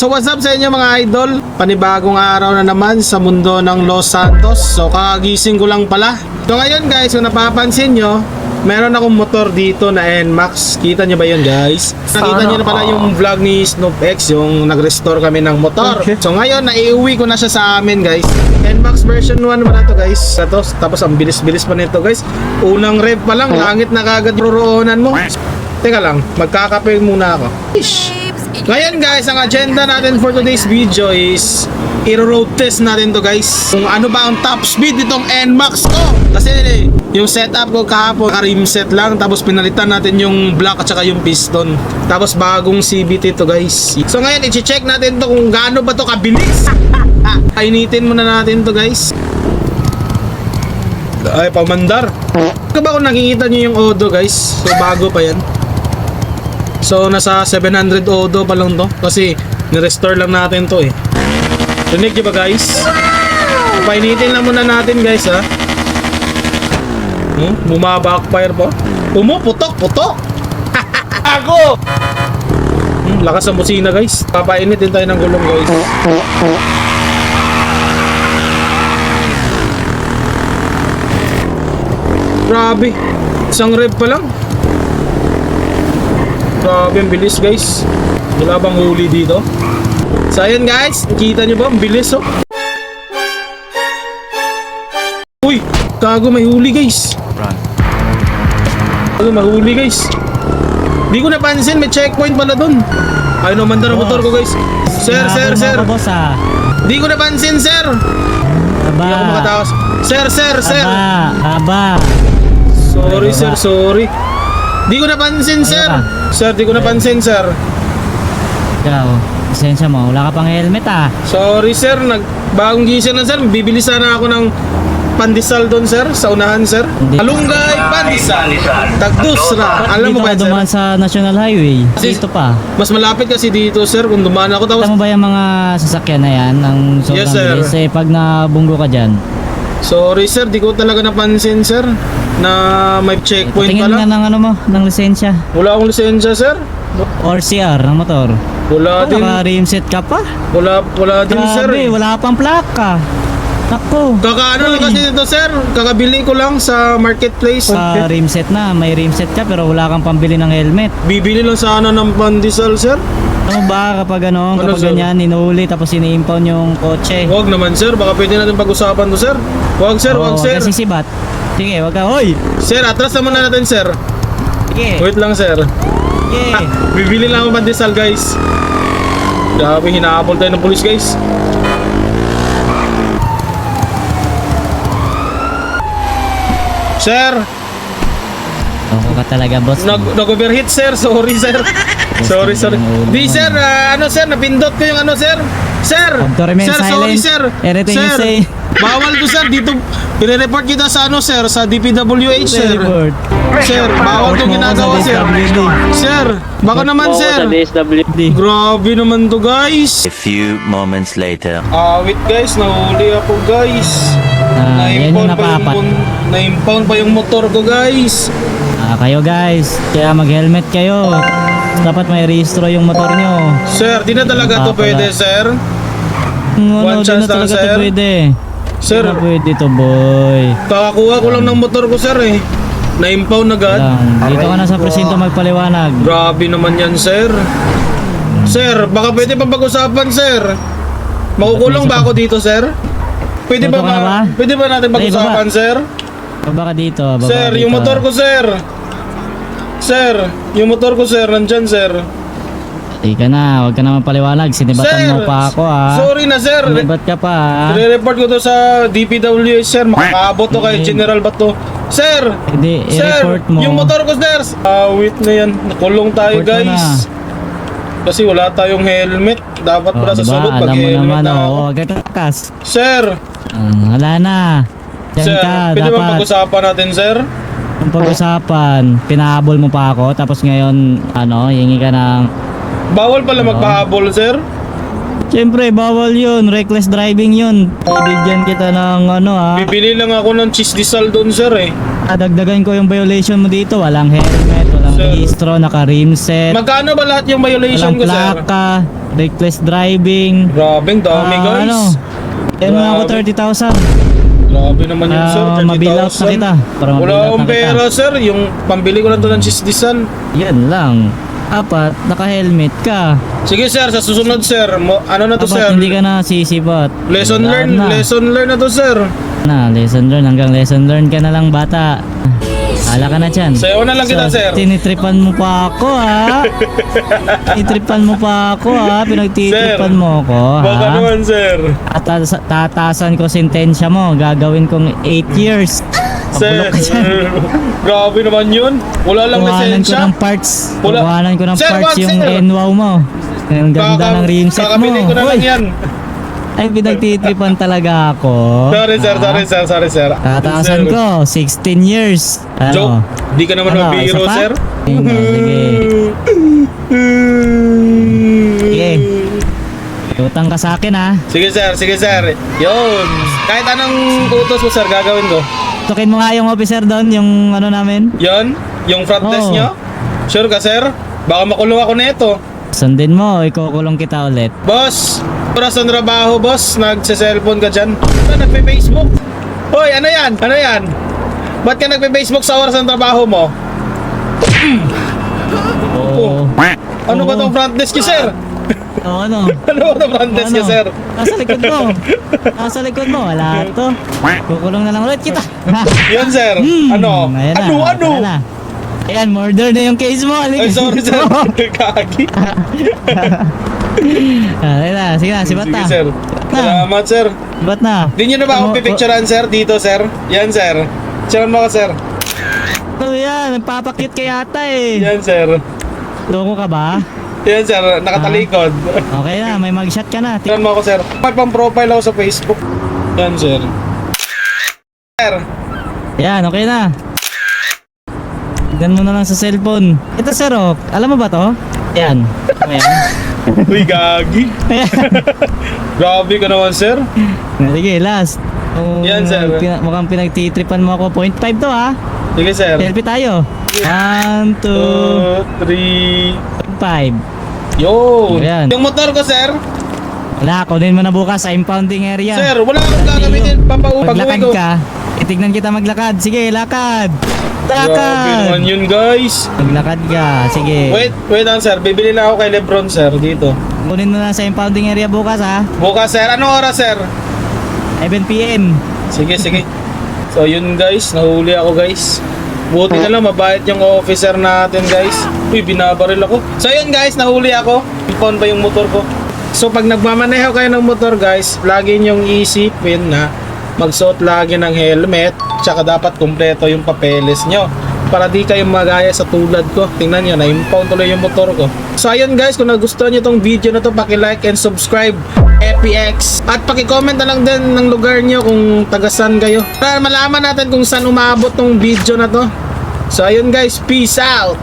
So what's up sa inyo mga idol? Panibagong araw na naman sa mundo ng Los Santos. So kakagising ko lang pala. So ngayon guys, kung napapansin nyo, meron akong motor dito na NMAX. Kita nyo ba yun guys? Nakita nyo na pala yung vlog ni Snoop X, yung nag-restore kami ng motor. So ngayon, naiuwi ko na siya sa amin guys. NMAX version 1 mo na to guys. Tapos ang bilis-bilis pa nito guys. Unang rev pa lang, langit na kagad roroonan mo. Teka lang, magkakape muna ako. Ish. Ngayon guys, ang agenda natin for today's video is i-road test natin to guys. Kung ano ba ang top speed nitong NMAX ko. Kasi yung setup ko kahapon, rim set lang. Tapos pinalitan natin yung block at saka yung piston. Tapos bagong CVT to guys. So ngayon, i-check natin to kung gaano ba to kabilis. Kainitin muna natin to guys. Ay, pamandar. Kung ba kung nakikita nyo yung Odo guys, so bago pa yan. So nasa 700 Odo pa lang to. Kasi nirestore lang natin to eh. Rinig nyo ba guys? Painitin lang muna natin guys ha. Bumabackfire po. Putok. Ako! Lakas ang busina guys. Papainit din tayo ng gulong guys. Grabe. Isang rev pa lang. Grabe ang bilis guys. Wala bang huli dito? So ayan guys, nakita nyo ba? Ang bilis oh. Uy, gago may huli guys. Gago may huli guys. Di ko napansin, may checkpoint pala dun. Ay no, manda na motor ko guys. Sir. Di ko napansin sir. Aba. Di ako makatakas. Sir. Aba. Sorry sir, sorry. Di ko napansin sir. Sir, di ko napansin sir. Ikaw, lisensya mo, wala ka pang helmet ah. Sorry sir, bagong gising na sir. Bibili sana ako ng pandesal doon sir, sa unahan sir. Alunggay, pandesal. Tagdus na. Alam mo ba dito ka sir? dumaan sa National Highway. Dito pa. Mas malapit kasi dito sir kung dumaan ako. Tapos, Alam mo ba yung mga sasakyan na yan? Ang sobrang Yes, sir. bilis eh, pag nabunggo ka dyan. sorry sir, di ko talaga napansin sir na may checkpoint Tingin pala. nga ng ano mo, ng lisensya. Wala akong lisensya sir. Or CR ng motor. Wala din. Naka-rim set ka pa. Wala din sir. Grabe, wala pang plaka. Nako. Kakaano lang kasi dito sir. Kakabili ko lang sa marketplace. Rim set na, may rim set ka pero wala kang pambili ng helmet. Bibili lang sana ng pandesal sir. Ano ba kapag Ano, kapag sir? ganyan, inuuli tapos ini-impound yung kotse? Huwag naman sir, baka pwede natin pag-usapan to sir. Huwag sir, huwag sir. Kasi sibat. Sige, wag ka. Hoy! Sir, atras naman na natin sir. Sige. Wait lang sir. Sige. Bibili lang ako pandesal guys. Grabe, hinahabol tayo ng pulis guys. Sir, Ako ka talaga, boss. nag-overheat sir. Sorry sir. Sorry. Di sir, ano sir, napindot ko yung ano sir. Sir, To remain sir, sorry silent. sir. Everything you Sir, say. bawal to sir. Dito, i-report kita sa ano sir, sa DPWH sir. Report. Sir, bawal itong ginagawa sir. Sir, baka naman sir. Grabe naman to guys. A few moments later. Wait guys, nahuli ako guys. Yan yung napapat. Na-impound pa yung motor ko guys. Kayo guys, kaya mag-helmet kayo. Dapat may rehistro yung motor nyo. Sir, di na talaga to pwede sir. One Di chance na lang, talaga sir. to pwede. Sir, Di na pwede to, boy. kakakuha ko lang ng motor ko sir eh. Na-impound agad. Dito ka na sa presinto magpaliwanag. Grabe naman yan sir. Sir, baka pwede pa pag-usapan sir. Makukulong ba ako dito sir? Pwede ba, Tuto ka na ba? pwede ba natin pag-usapan sir? Baba ka dito. Baba Sir, dito. yung motor ko sir. Sir, yung motor ko sir, nandyan sir. Di ka na, huwag ka naman paliwanag. Sinibatan Sir, mo pa ako ah. sorry na sir. Sinibat ka pa ah. Re-report ko to sa DPWH sir. Makakaabot to kay General Bato. Sir! Hindi, Sir! i-report mo. Yung motor ko sir! Wait na yan. Nakulong tayo Report mo guys. Kasi wala tayong helmet. Dapat pala sa diba? sunod Alam mo mag-helmet naman, na ako. huwag ka takas. Sir! Wala na. Diyan Sir, ka, pwede ba dapat. pag-usapan natin sir? Yung pag-usapan, pinahabol mo pa ako, tapos ngayon, hingi ka ng... Bawal pala magpahabol sir? Siyempre, bawal yun. Reckless driving yun. Bibigyan kita ng Bibili lang ako ng cheese diesel doon sir eh. Dagdagan ko yung violation mo dito. Walang helmet, walang Sir. registro, naka-rim set, Magkano ba lahat yung violation walang ko sir? plaka. reckless driving. Grabe, ang dami guys. Ano? Yan mo ako Grabe. 30,000. Grabe naman yun sir, 30,000. Mabilaut na kita. Para Wala mabilaut akong na kita. pera sir, yung pambili ko lang to ng chisdisan. Yan lang. Apat, naka-helmet ka. Sige sir, sa susunod sir, ano na to sir? Apat, hindi ka na sisipat. Lesson Wala learn, na. lesson learn na to sir. Lesson learn. Hanggang lesson learn ka na lang, bata. Hala ka na dyan. Sayo na lang kita sir. Tinitripan mo pa ako, ha? Tinitripan mo pa ako, ha? Pinagtitripan Sir, mo ako, ha? Baka naman sir. Tatasan ko sentensya mo. Gagawin kong 8 years. Sir, Pabulok ka dyan. grabe naman yun. Wala lang Kuhanan ko lisensya. ng parts. Wala. Kuhanan ko ng Sir, parts wag, yung sir. NWOW mo. Ang ganda ng ring set mo. Kakabili ko na lang Hoy, yan. ay, pinagtitripan talaga ako. Sorry sir, Ha? sorry sir. Tataasan Sir. ko, 16 years. Joke. Di ka naman Ano, mabiro isa pa? sir. Sige. Sige. Utang ka sa akin, ha? Sige sir. Yun. Kahit anong utos mo sir, gagawin ko. Tukin mo nga yung officer doon, yung ano namin. Yun, yung front desk Oo. nyo. Sure ka sir? Baka makulong ako nito. Sundin mo, ikukulong kita ulit. Boss, oras ng trabaho boss, nagse-cellphone ka dyan. Nagpe-Facebook. Hoy, ano yan? Ano yan? Ba't ka nagpe-Facebook sa oras ng trabaho mo? Oo. Ano ba tong front desk nyo sir? Oo, ano? Ano ba tong front desk nyo sir? Nasa likod mo. Nasa likod mo, wala to. Kukulong na lang ulit kita. Yun sir. Ano? Ayan na, Ano? ayan na. Ayan, murder na yung case mo. Halika. Ay, sorry sir. Kagi. Ayan na, sige na, sibat na. Sige sir. Salamat sir. Sibat na. Di nyo na ba akong pipicturean sir? Dito sir. Yan sir. Picturean mo ka sir. Ano yan, nagpapakit ka yata eh. Yan sir. Loko ka ba? Yan sir. Nakatalikod. Okay na, may mag-shot ka na. Tingnan mo ako sir. May pang profile ako sa Facebook. Yan sir. Sir. Yan, okay na. Tignan mo na lang sa cellphone. Ito sir, oh. Alam mo ba to? Yan. Ayan. Uy, gagi. Ayan. Grabe ka naman sir. Sige, last. Oh, Yan, sir. Mukhang pinagtitripan mo ako. 0.5 to, ha? Sige sir. Selfie tayo. 1, 2, 2, 3. 5. Yo. Ayan. Yung motor ko sir. Wala, kunin mo na bukas sa impounding area. Sir, wala akong gagamitin. Pag-uwi Maglakad ko. ka. Itignan kita maglakad. Sige, lakad. Grabe Lakad. naman yun guys. Maglakad ka. Sige. Wait lang sir. Bibili na ako kay Lebron sir dito. Kunin mo na sa impounding area bukas, ha? Bukas sir. Anong oras sir? 7 PM. Sige. So yun guys. Nahuli ako guys. Buti na lang mabait yung officer natin guys. Uy, binabaril ako. So yun guys. Nahuli ako. Impound pa yung motor ko. So pag nagmamaneho kayo ng motor guys, lagi nyong isipin na magsuot lagi ng helmet, tsaka dapat kumpleto yung papeles nyo para di kayo magaya sa tulad ko. Tingnan nyo, na-impound tuloy yung motor ko. So ayun guys, kung nagustuhan nyo tong video na to, paki-like and subscribe FPX, at paki-comment na lang din ng lugar nyo kung taga-san kayo para malaman natin kung saan umabot tong video na to. So ayun guys, peace out.